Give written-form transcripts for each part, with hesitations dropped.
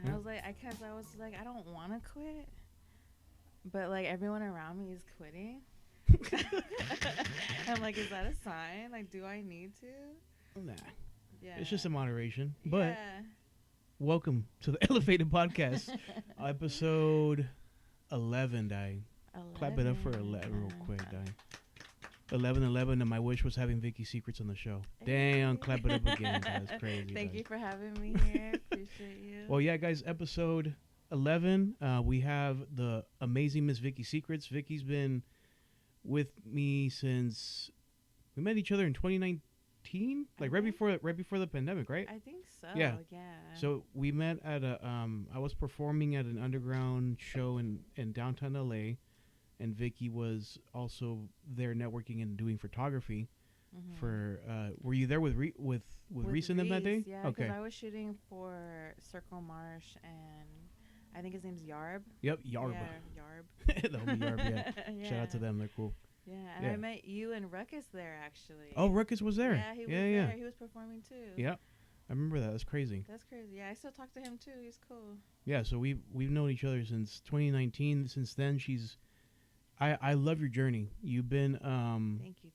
I was like, I was like, I don't want to quit, but like everyone around me is quitting. I'm like, is that a sign? Like, do I need to? Nah, Yeah. it's just a moderation. But Yeah. welcome to the EleFaded podcast, episode 11. Die. Clap it up for 11 real quick. Die. 11, and my wish was having Vicky Secrets on the show. Damn, clap it up again. That's crazy. Thank you for having me here. Appreciate you. Well, yeah, guys, episode 11. We have the amazing Miss Vicky Secrets. Vicky's been with me since we met each other in 2019, like right before the pandemic, right? I think so. Yeah. Yeah. So we met at a I was performing at an underground show in downtown LA, and Vicky was also there networking and doing photography. For were you there with Reese and them that day? Yeah, because I was shooting for Circle Marsh, and I think his name's Yarb. Yep, Yarb. Yeah, Yarb. The homie Yarb, yeah. Yeah. Shout out to them, they're cool. Yeah, and I met you and Ruckus there, actually. Oh, Ruckus was there. Yeah, he was there. He was performing, too. Yeah, I remember that. That's crazy. That's crazy. Yeah, I still talk to him, too. He's cool. Yeah, so we've known each other since 2019. Since then, I love your journey. You've been Thank you.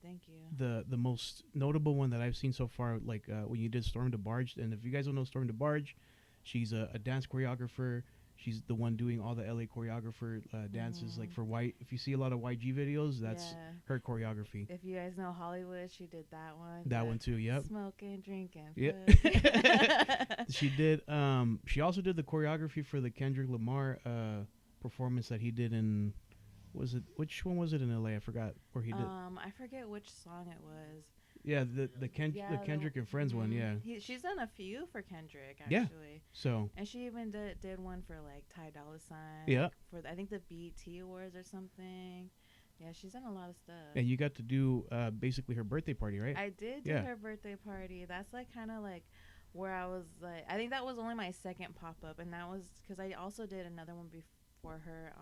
The most notable one that I've seen so far, like when you did Storm to Barge. And if you guys don't know Storm to Barge, she's a dance choreographer. She's the one doing all the LA choreographer dances, like for white. If you see a lot of YG videos, that's her choreography. If you guys know Hollywood, she did that one. That one too. Yep. Smoking, drinking. Yep. She did. She also did the choreography for the Kendrick Lamar performance that he did in. Which one was it in LA? I forgot where he did. I forget which song it was. Yeah, the Kendrick and Friends one. Yeah. She's done a few for Kendrick actually. Yeah. So. And she even did one for like Ty Dolla $ign. Yeah. For I think the BET Awards or something. Yeah, she's done a lot of stuff. And you got to do basically her birthday party, right? I did do her birthday party. That's like kind of like where I was like, I think that was only my second pop up, and that was because I also did another one before her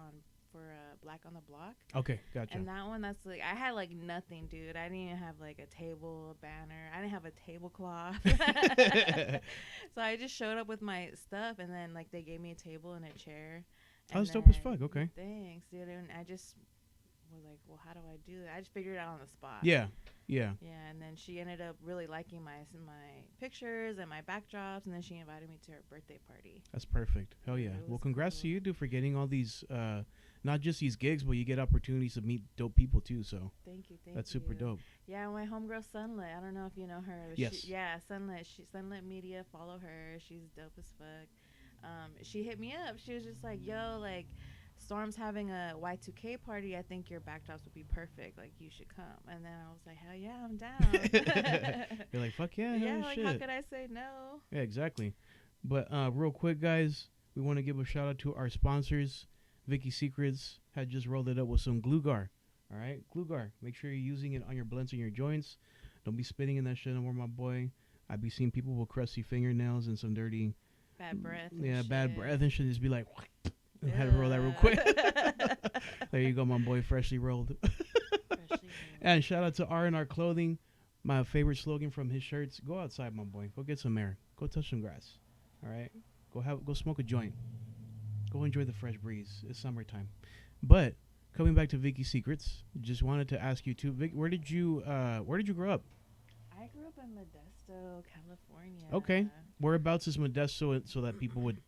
for Black on the Block. Okay, gotcha. And that one, that's like, I had like nothing, dude. I didn't even have like a table, a banner. I didn't have a tablecloth. So I just showed up with my stuff, and then like they gave me a table and a chair. That was dope as fuck. Okay. Thanks, dude. And I just was like, well, how do I do that? I just figured it out on the spot. Yeah. Yeah, and then she ended up really liking my pictures and my backdrops, and then she invited me to her birthday party. That's perfect. Hell yeah. Well, congrats to you, dude, for getting all these, not just these gigs, but you get opportunities to meet dope people, too, so. Thank you. That's super dope. Yeah, my homegirl Sunlit. I don't know if you know her. Yes. Sunlit. Sunlit Media. Follow her. She's dope as fuck. She hit me up. She was just like, yo, like, Storm's having a Y2K party. I think your backdrops would be perfect. Like, you should come. And then I was like, hell yeah, I'm down. You're like, fuck yeah. Yeah, like, shit. how could I say no? Yeah, exactly. But real quick, guys, we want to give a shout out to our sponsors. Vicky Secrets had just rolled it up with some Glugar. All right, Glugar. Make sure you're using it on your blends and your joints. Don't be spitting in that shit no more, my boy. I be seeing people with crusty fingernails and some dirty... Bad breath. Bad breath and shit. Just be like... I had to roll that real quick. There you go, my boy, freshly rolled. And shout out to R&R Clothing, my favorite slogan from his shirts. Go outside, my boy. Go get some air. Go touch some grass. All right? Go smoke a joint. Go enjoy the fresh breeze. It's summertime. But coming back to Vicky Secrets, just wanted to ask you too, Vic, where did you grow up? I grew up in Modesto, California. Okay. Whereabouts is Modesto so that people would,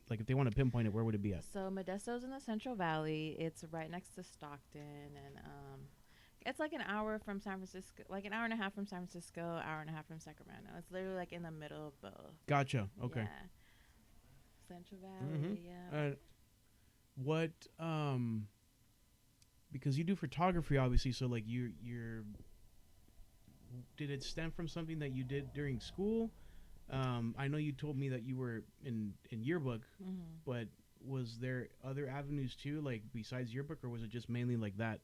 like, if they want to pinpoint it, where would it be at? So Modesto's in the Central Valley. It's right next to Stockton, and it's like an hour from San Francisco, like an hour and a half from San Francisco, hour and a half from Sacramento. It's literally like in the middle of both. Gotcha. Okay. Yeah. Central Valley, yeah. What, because you do photography, obviously, so like you're, did it stem from something that you did during school? I know you told me that you were in yearbook, but was there other avenues too, like besides yearbook, or was it just mainly like that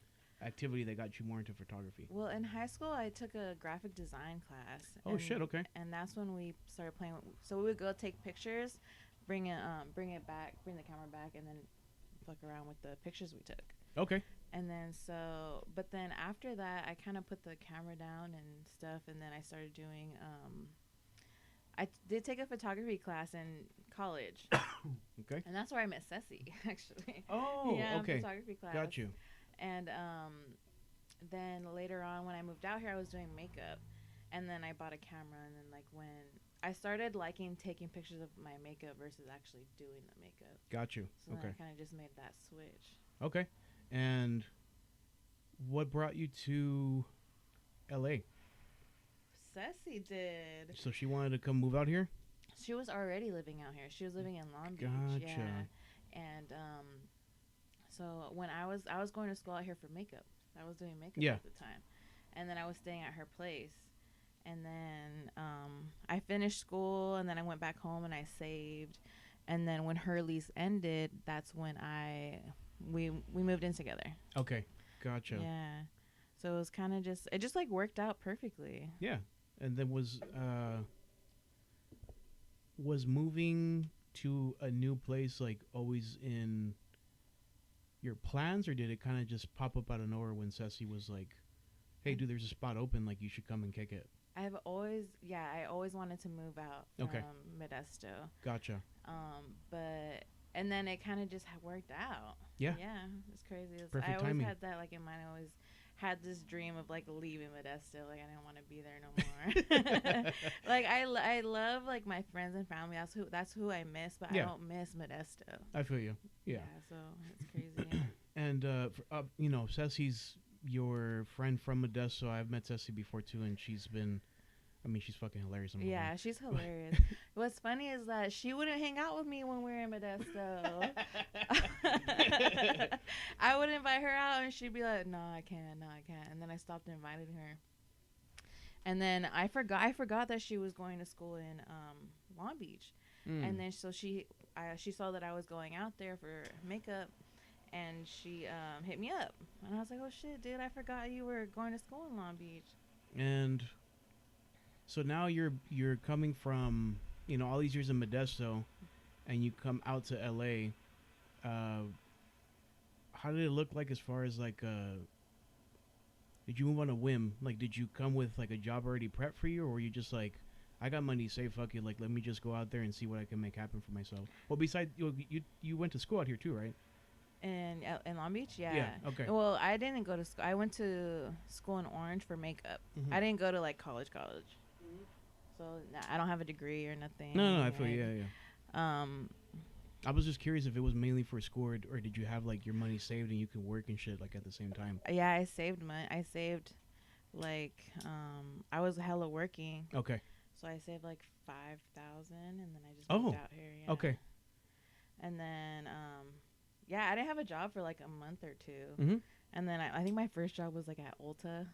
activity that got you more into photography? Well, in high school, I took a graphic design class. Oh shit! Okay. And that's when we started playing. So we would go take pictures, bring the camera back, and then fuck around with the pictures we took. Okay. And then but then after that, I kind of put the camera down and stuff, and then I started doing did take a photography class in college. Okay. And that's where I met Ceci, actually. Oh, Yeah, okay. photography class. Got you. And then later on, when I moved out here, I was doing makeup. And then I bought a camera. And then, like, when I started liking taking pictures of my makeup versus actually doing the makeup. Got you. So Okay. then I kind of just made that switch. Okay. And what brought you to LA? Ceci did. So she wanted to come move out here? She was already living out here. She was living in Long Beach. Gotcha. Yeah. And so when I was going to school out here for makeup. I was doing makeup at the time. And then I was staying at her place. And then I finished school, and then I went back home and I saved. And then when her lease ended, that's when we moved in together. Okay. Gotcha. Yeah. So it was kind of it just like worked out perfectly. Yeah. And then was moving to a new place like always in your plans, or did it kind of just pop up out of nowhere when Ceci was like, hey dude, there's a spot open, like you should come and kick it? I always wanted to move out from Modesto. Gotcha. And then it kind of just worked out. Yeah. Yeah, it's crazy. Perfect I always timing. had that like in mind. I always had this dream of like leaving Modesto. Like I didn't want to be there no more. Like I love like my friends and family. That's who I miss, but I don't miss Modesto. I feel you. Yeah. So it's crazy. And you know, Ceci's your friend from Modesto. I've met Ceci before too, and she's fucking hilarious. Yeah, she's hilarious. What's funny is that she wouldn't hang out with me when we were in Modesto. I would invite her out, and she'd be like, "No, I can't. And then I stopped inviting her. And then I forgot that she was going to school in Long Beach. And then so she saw that I was going out there for makeup, and she hit me up. And I was like, "Oh shit, dude, I forgot you were going to school in Long Beach." And so now you're coming from, you know, all these years in Modesto, and you come out to LA. How did it look like as far as like did you move on a whim? Like, did you come with like a job already prepped for you, or were you just like, I got money saved, fuck it, like let me just go out there and see what I can make happen for myself? Well, besides you went to school out here too, right? In Long Beach, yeah. Yeah. Okay. Well, I didn't go to school. I went to school in Orange for makeup. Mm-hmm. I didn't go to like college. So I don't have a degree or nothing. No, I feel yeah. I was just curious if it was mainly for school, or did you have like your money saved and you could work and shit like at the same time? Yeah, I saved money. I saved like I was hella working. Okay. So I saved like 5,000, and then I just moved out here. Yeah. Okay. And then I didn't have a job for like a month or two. Mm-hmm. And then I think my first job was like at Ulta.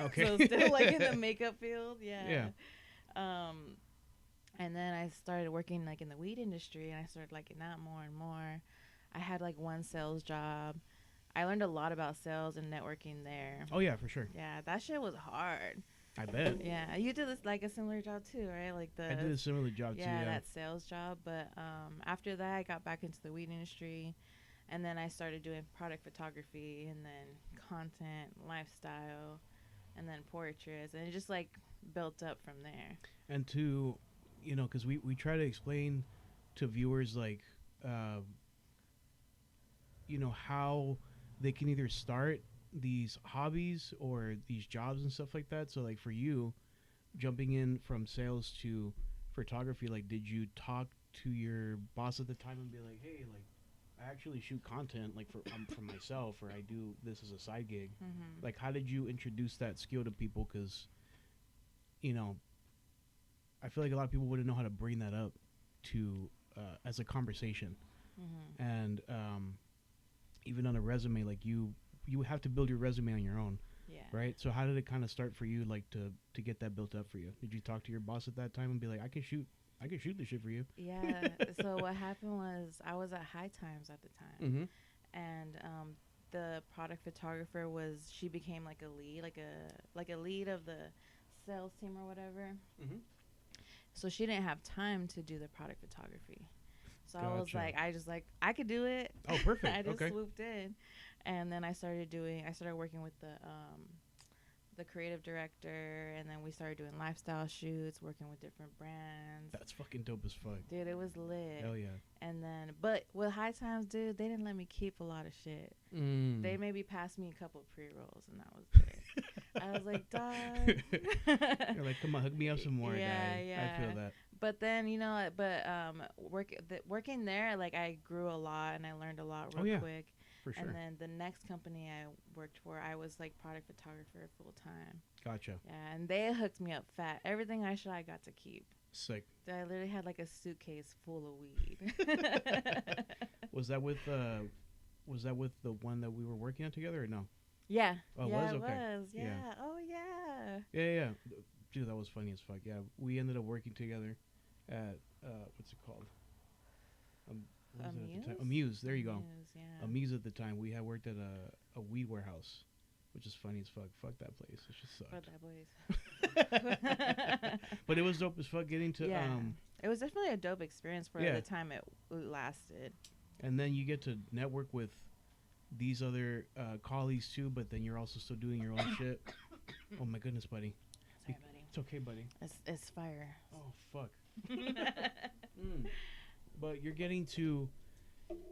Okay. So still like in the makeup field. Yeah. Yeah. And then I started working like in the weed industry, and I started liking that more and more. I had like one sales job. I learned a lot about sales and networking there. Oh yeah, for sure. Yeah, that shit was hard. I bet. Yeah, you did this like a similar job too, right? Like I did a similar job too. Yeah, that sales job. But after that, I got back into the weed industry, and then I started doing product photography, and then content, lifestyle, and then portraits, and it just like built up from there. And to, you know, because we try to explain to viewers like, you know, how they can either start these hobbies or these jobs and stuff like that. So like for you, jumping in from sales to photography, like did you talk to your boss at the time and be like, hey, like I actually shoot content like for myself, or I do this as a side gig? Mm-hmm. Like how did you introduce that skill to people? Because, you know, I feel like a lot of people wouldn't know how to bring that up to as a conversation. Mm-hmm. And even on a resume, like you have to build your resume on your own. Yeah. Right. So how did it kind of start for you, like to get that built up for you? Did you talk to your boss at that time and be like, I can shoot this shit for you? Yeah. So what happened was I was at High Times at the time, Mm-hmm. and the product photographer she became like a lead, like a lead of the sales team or whatever. Mm-hmm. So she didn't have time to do the product photography. So Gotcha. I was like, I could do it. Oh, perfect. I just okay. swooped in. And then I started working with the creative director, and then we started doing lifestyle shoots, working with different brands. That's fucking dope as fuck. Dude, it was lit. Hell yeah. And then, but with High Times, dude, they didn't let me keep a lot of shit. They maybe passed me a couple pre-rolls, and that was it. I was like, dog. You're like, come on, hook me up some more, guy. Yeah. I feel that. But then, working there, like, I grew a lot, and I learned a lot real quick. For sure. And then the next company I worked for, I was like product photographer full time. Gotcha. Yeah, and they hooked me up fat. Everything I shot, I got to keep. Sick. I literally had like a suitcase full of weed. Was that with the one that we were working on together or no? Yeah. Oh, yeah, it was? Okay. Was. Yeah. Oh, yeah. Yeah. Dude, that was funny as fuck. Yeah, we ended up working together at what's it called? Amuse. There you go. Amuse, yeah. Amuse at the time. We had worked at a weed warehouse, which is funny as fuck. Fuck that place. It just sucked. Fuck that place. But it was dope as fuck getting to. Yeah. It was definitely a dope experience for the time it lasted. And then you get to network with these other colleagues too, but then you're also still doing your own shit. Oh my goodness, buddy. Sorry, buddy. It's okay, buddy. It's fire. Oh fuck. But you're getting to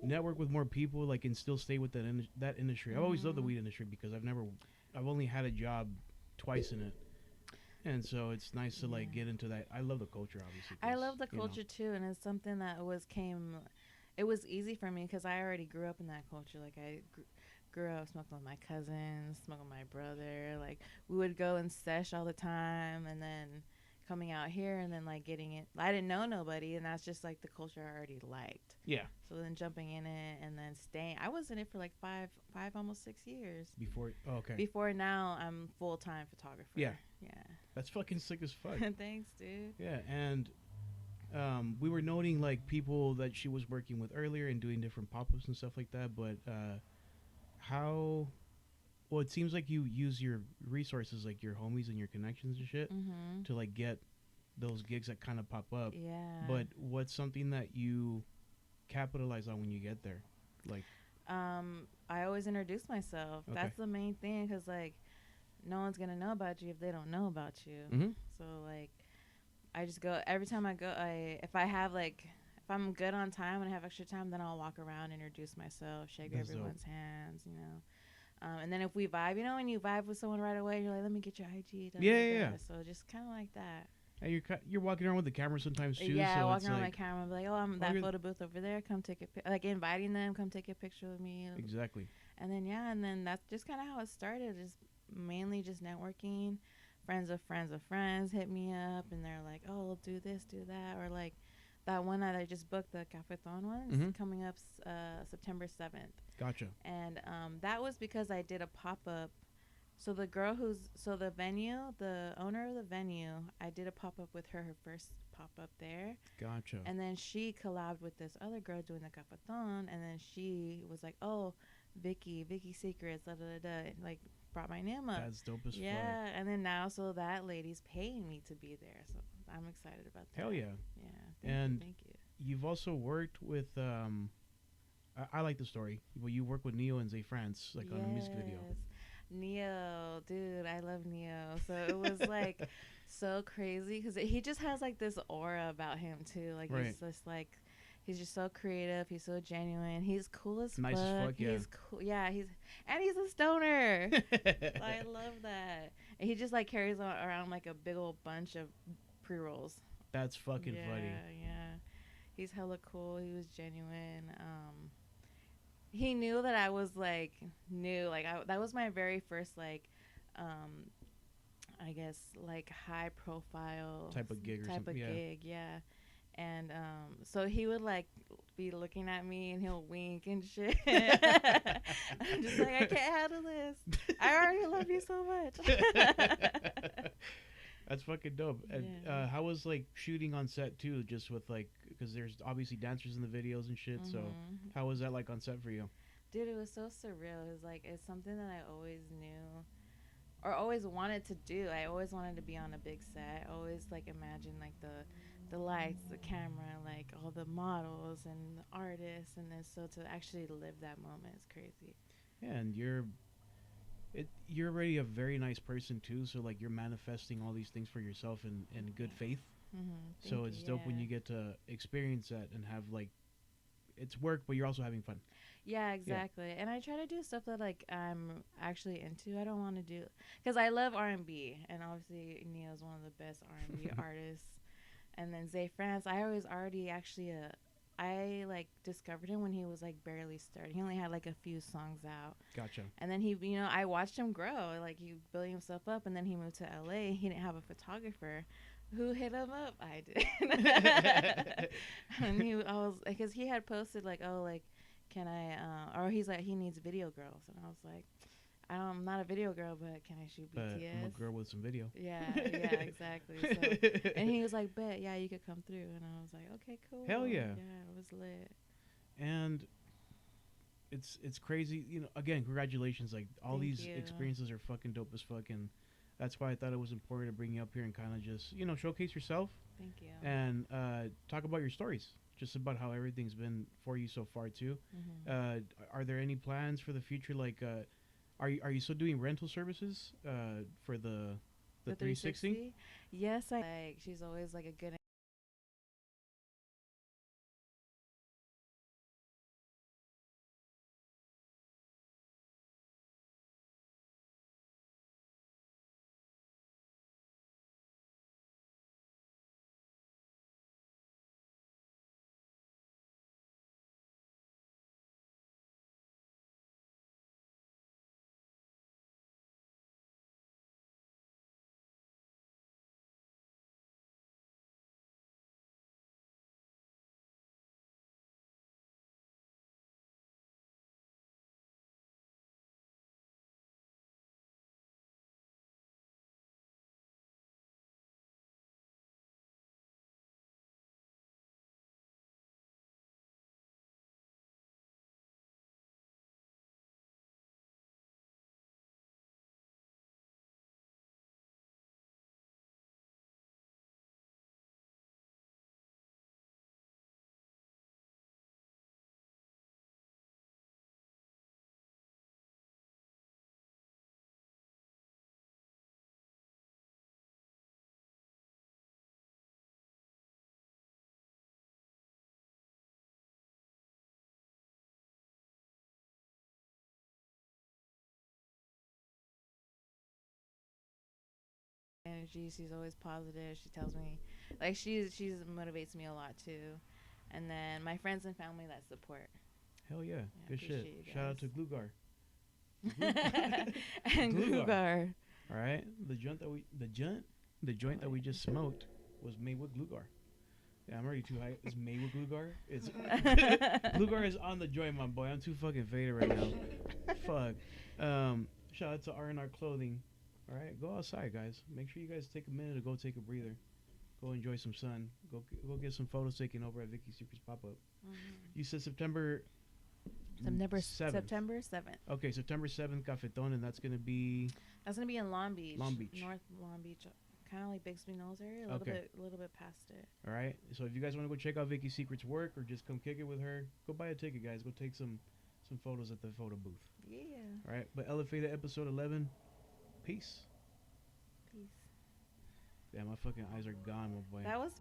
network with more people, like, and still stay with that industry. I've always loved the weed industry because I've only had a job twice in it, and so it's nice to like get into that. I love the culture, obviously. I love the culture too, and it's something that it was easy for me because I already grew up in that culture. Like I grew up smoking with my cousins, smoking with my brother. Like we would go and sesh all the time, and then coming out here and then like getting it. I didn't know nobody, and that's just like the culture I already liked. Yeah. So then jumping in it and then staying. I was in it for like five, almost 6 years. Before, okay. Before now, I'm full-time photographer. Yeah. Yeah. That's fucking sick as fuck. Thanks, dude. Yeah, and we were noting like people that she was working with earlier and doing different pop-ups and stuff like that, but well, it seems like you use your resources, like your homies and your connections and shit, to like get those gigs that kind of pop up. Yeah. But what's something that you capitalize on when you get there? Like, I always introduce myself. Okay. That's the main thing, because like no one's gonna know about you if they don't know about you. So like I just go every time I go. If I'm good on time and I have extra time, then I'll walk around, introduce myself, shake everyone's hands, you know. And then if we vibe, you know, when you vibe with someone right away, you're like, let me get your IG. Yeah. So just kind of like that. And you're walking around with the camera sometimes too. Yeah, so walking around like my camera, be like, oh, I'm that photo booth over there. Come take a like inviting them, come take a picture with me. Exactly. And then that's just kind of how it started. Just mainly just networking. Friends of friends hit me up, and they're like, oh, we'll do this, do that, or like that one that I just booked, the Cafeton one, is coming up September 7th. Gotcha. And that was because I did a pop-up. So the girl the owner of the venue, I did a pop-up with her first pop-up there. Gotcha. And then she collabed with this other girl doing the Cafeton, and then she was like, oh, Vicky Secrets, like brought my name up. That's dope as fuck. Yeah, and then now so that lady's paying me to be there, so I'm excited about that. Hell yeah. Yeah. Thank you. You've also worked with I like the story. Well, you work with NeYo and Zay France, like on a music video. NeYo, dude, I love NeYo. So it was like so crazy because he just has like this aura about him too. Like he's just like, he's just so creative. He's so genuine. He's cool as nice fuck. As fuck. Yeah. He's cool. Yeah. He's a stoner. I love that. And he just like carries around like a big old bunch of pre-rolls. That's fucking funny. Yeah. He's hella cool. He was genuine. He knew that I was like new. Like that was my very first like, I guess like high profile type of gig or something. Yeah. And so he would like be looking at me and he'll wink and shit. I'm just like, I can't handle this. I already love you so much. That's fucking dope. And how was like shooting on set too? Just with like, because there's obviously dancers in the videos and shit. So how was that like on set for you? Dude, it was so surreal. It was like, it's something that I always knew or always wanted to do. I always wanted to be on a big set. I always like imagined like the lights, the camera, like all the models and the artists, and then so to actually live that moment is crazy. Yeah, and you're you're already a very nice person too. So like you're manifesting all these things for yourself in good faith. So it's dope when you get to experience that and have like it's work, but you're also having fun. Yeah, exactly. And I try to do stuff that like I'm actually into. I don't want to do because I love R&B, and obviously NeYo's one of the best R&B artists. And then Zay France, I was already actually I like discovered him when he was like barely starting. He only had like a few songs out. Gotcha. And then he, I watched him grow. Like he building himself up, and then he moved to LA. He didn't have a photographer. Who hit him up? I did. And I was because he had posted like, oh, like, can I? Or he's like, he needs video girls, and I was like, I'm not a video girl, but can I shoot BTS? I'm a girl with some video. Yeah, yeah, exactly. So, and he was like, bet, yeah, you could come through. And I was like, okay, cool. Hell yeah. Yeah, it was lit. And it's crazy. Again, congratulations. Like all Thank these you. experiences are fucking dope as fuck, and that's why I thought it was important to bring you up here and kind of just showcase yourself. Thank you. And talk about your stories, just about how everything's been for you so far too. Are there any plans for the future? Like, are you still doing rental services for the 360? Yes, I like. She's always like a good. Energy. She's always positive. She tells me, like she's motivates me a lot too. And then my friends and family that support. Hell yeah, good shit. Shout out to Glugar. And Glugar. All right, the joint that we just smoked was made with Glugar. Yeah, I'm already too high. It's made with Glugar. It's Glugar is on the joint, my boy. I'm too fucking faded right now. Fuck. Shout out to R&R Clothing. All right, go outside, guys. Make sure you guys take a minute to go take a breather. Go enjoy some sun. Go get some photos taken over at Vicky Secrets pop up. You said September 7th. September 7th. Okay, September 7th, Cafeton, and that's gonna be in Long Beach. Long Beach. North Long Beach. Kind of like Bixby Knolls area, a little bit past it. All right. So if you guys want to go check out Vicky Secrets' work or just come kick it with her, go buy a ticket, guys. Go take some photos at the photo booth. Yeah. All right. But EleFaded episode 11. Peace. Peace. Yeah, my fucking eyes are gone, my boy. That was